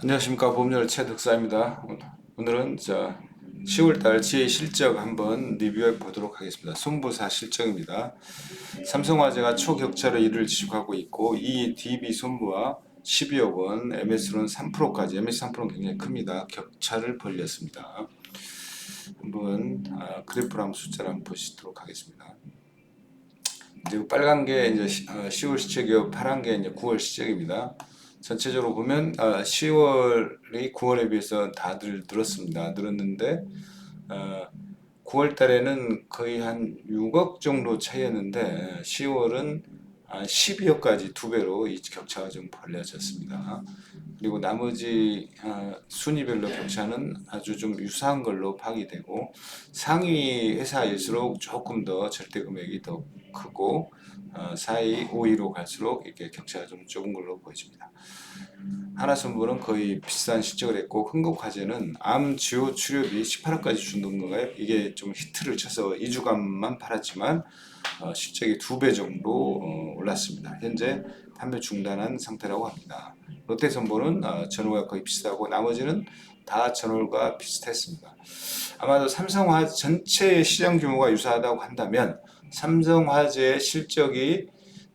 안녕하십니까. 보험료를 최덕사입니다. 오늘은 10월달 GA 실적 한번 리뷰해 보도록 하겠습니다. 손보사 실적입니다. 삼성화재가 초격차로 이를 지속하고 있고 이 DB 손보와 12억 원, MS로는 3%까지, MS 3%는 굉장히 큽니다. 격차를 벌렸습니다. 한번 그래프로 한번 숫자를 한번 보시도록 하겠습니다. 이제 빨간 게 이제 10월 시책이고 파란 게 이제 9월 시책입니다. 전체적으로 보면 10월이 9월에 비해서 다들 늘었습니다. 늘었는데 9월 달에는 거의 한 6억 정도 차이였는데 10월은 12억까지 두 배로 이 격차가 좀 벌려졌습니다. 그리고 나머지 순위별로 격차는 아주 좀 유사한 걸로 파악이 되고 상위 회사일수록 조금 더 절대 금액이 더 크고 4위, 5위로 갈수록 이렇게 격차가 좀 좁은 걸로 보여집니다. 하나선보는 거의 비슷한 실적을 했고 흥국화재는 암 주요 출혈이 18억까지 준다는 건가요? 이게 좀 히트를 쳐서 2주간만 팔았지만 실적이 2배 정도 올랐습니다. 현재 판매 중단한 상태라고 합니다. 롯데선보는 전월과 거의 비슷하고 나머지는 다 전월과 비슷했습니다. 아마도 삼성화 전체 시장 규모가 유사하다고 한다면 삼성화재의 실적이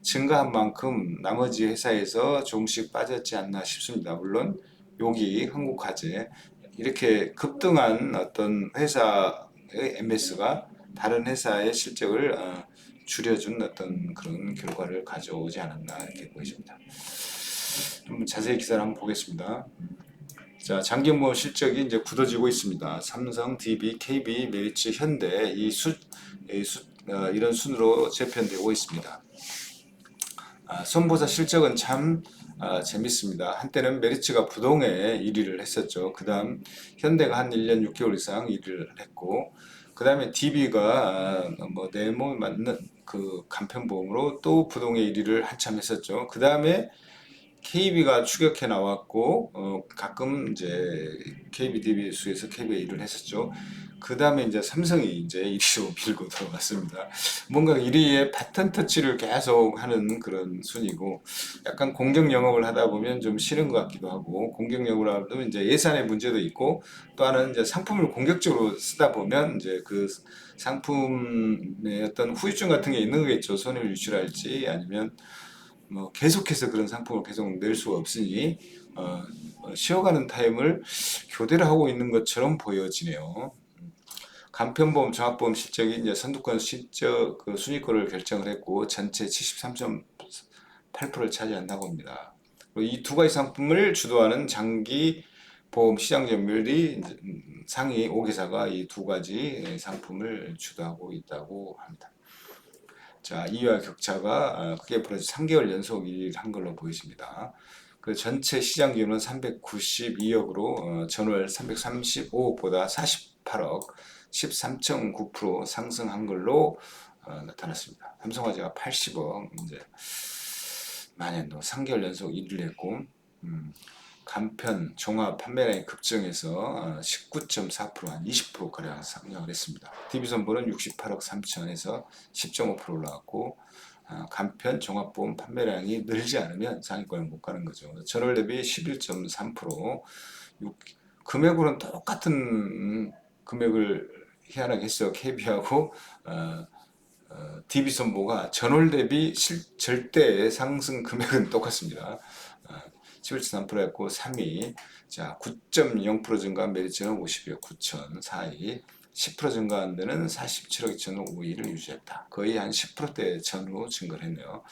증가한 만큼 나머지 회사에서 조금씩 빠졌지 않나 싶습니다. 물론 여기 한국화재 이렇게 급등한 어떤 회사의 MS가 다른 회사의 실적을 줄여준 어떤 그런 결과를 가져오지 않았나 이렇게 보여집니다. 좀 자세히 기사를 한번 보겠습니다. 자, 장기모험 실적이 이제 굳어지고 있습니다. 삼성, DB, KB, 메리츠, 현대 이런 순으로 재편되고 있습니다. 손보사 실적은 참 재밌습니다. 한때는 메리츠가 부동에 1위를 했었죠. 그 다음 현대가 한 1년 6개월 이상 1위를 했고 그 다음에 DB가 내 몸에 맞는 그 간편보험으로 또 부동의 1위를 한참 했었죠. 그 다음에 KB가 추격해 나왔고 가끔 이제 KBDB 수에서 KB가 일을 했었죠. 그 다음에 이제 삼성이 이제 1위로 밀고 들어갔습니다. 뭔가 1위에 바톤 터치를 계속 하는 그런 순이고 약간 공격 영업을 하다 보면 좀 싫은 것 같기도 하고 공격 영업을 하다 보면 이제 예산의 문제도 있고 또 하나는 이제 상품을 공격적으로 쓰다 보면 이제 그 상품의 어떤 후유증 같은 게 있는 거겠죠. 손해를 유출할지 아니면 계속해서 그런 상품을 계속 낼 수가 없으니 쉬어가는 타임을 교대를 하고 있는 것처럼 보여지네요. 간편보험, 종합보험 실적이 이제 선두권 실적 그 순위권을 결정을 했고 전체 73.8%를 차지한다고 합니다. 이 두 가지 상품을 주도하는 장기 보험 시장 점유율이 상위 5개사가 이 두 가지 상품을 주도하고 있다고 합니다. 자, 이와 격차가 크게 벌어져 3개월 연속 1위를 한 걸로 보여집니다. 그 전체 시장 규모는 392억으로 전월 335억보다 48억, 13.9% 상승한 걸로 나타났습니다. 삼성화재가 80억, 이제 만연도 3개월 연속 1위를 했고, 간편, 종합 판매량이 급증해서 19.4%한 20%가량 상승을 했습니다. DB손보는 68억 3천에서 10.5% 올라갔고 간편, 종합보험 판매량이 늘지 않으면 상위권을 못 가는 거죠. 전월 대비 11.3% 금액으로는 똑같은 금액을 희한하게 했어요. KB하고 DB손보가 전월 대비 절대 상승 금액은 똑같습니다. 11.3%였고 3위 자 9.0% 증가한 메리츠는 52억 9천 4위 10% 증가한 데는 47억 2천 5위를 유지했다. 거의 한 10%대 전후 증가를 했네요.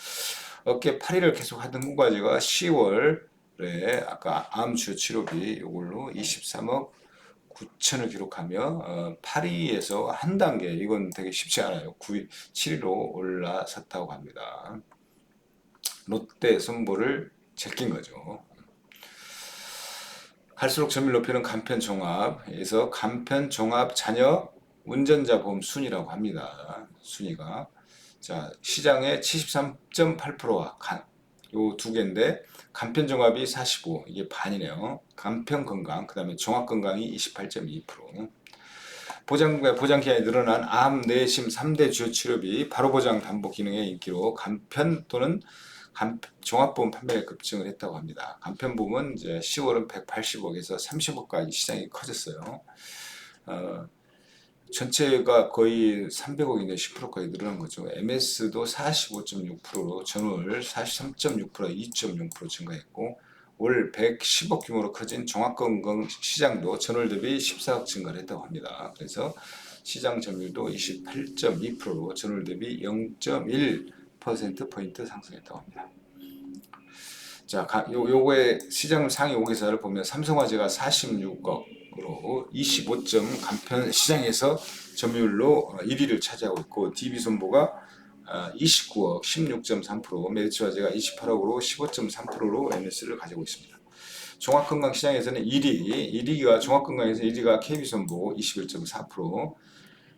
어깨 8위를 계속 하던 후과제가 10월에 아까 암 주요 치료비 이걸로 23억 9천을 기록하며 8위에서 한 단계 이건 되게 쉽지 않아요. 9위, 7위로 올라섰다고 합니다. 롯데 선보를 제낀 거죠. 갈수록 점유율 높이는 간편종합에서 간편종합 자녀 운전자 보험 순위라고 합니다. 순위가 자 시장의 73.8%와 요 두 개인데 간편종합이 45 이게 반이네요. 간편건강 그 다음에 종합건강이 28.2% 보장기간이 늘어난 암, 내심 3대 주요 치료비 바로보장 담보 기능의 인기로 간편 또는 종합보험 판매가 급증을 했다고 합니다. 간편보험은 이제 10월은 180억에서 30억까지 시장이 커졌어요. 전체가 거의 300억인데 10%까지 늘어난 거죠. MS도 45.6%로 전월 43.6%, 2.6% 증가했고 올 110억 규모로 커진 종합건강 시장도 전월 대비 14억 증가를 했다고 합니다. 그래서 시장 점유율도 28.2%로 전월 대비 0.1%포인트 상승했다고 합니다. 자, 요거의 시장 상위 5개사를 보면 삼성화재가 46억으로 25점 간편 시장에서 점유율로 1위를 차지하고 있고 DB손보가 29억 16.3%, 메리츠화재가 28억으로 15.3%로 MS를 가지고 있습니다. 종합건강 시장에서는 1위가 종합건강에서 1위가 KB손보 21.4%,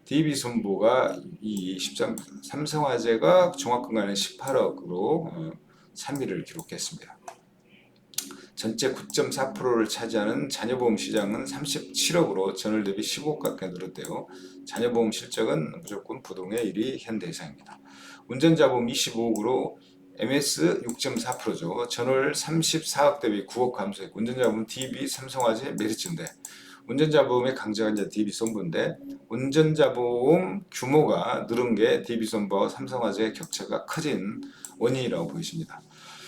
DB손보가 13, 삼성화재가 종합건강에 18억으로 3위를 기록했습니다. 전체 9.4%를 차지하는 자녀보험 시장은 37억으로 전월 대비 15억 가까이 늘었대요. 자녀보험 실적은 무조건 부동의 1위 현대해상입니다. 운전자보험 25억으로 MS 6.4%죠. 전월 34억 대비 9억 감소했고 운전자보험 DB, 삼성화재, 메리츠인데 운전자보험의 강자가 이제 DB손보인데 운전자보험 규모가 늘은 게 DB손보와 삼성화재의 격차가 커진 원인이라고 보여집니다.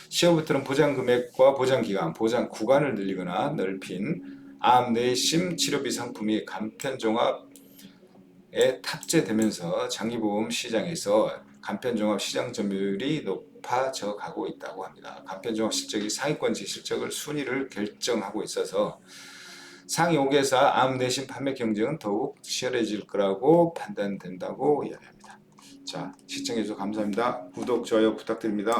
시험부터는 보장 금액과 보장 기간, 보장 구간을 늘리거나 넓힌 암 내심 치료비 상품이 간편종합에 탑재되면서 장기보험 시장에서 간편종합 시장 점유율이 높아져 가고 있다고 합니다. 간편종합 실적이 상위권 실적을 순위를 결정하고 있어서 상위 5개사 암 내심 판매 경쟁은 더욱 치열해질 거라고 판단된다고 이야기합니다. 자, 시청해주셔서 감사합니다. 구독, 좋아요 부탁드립니다.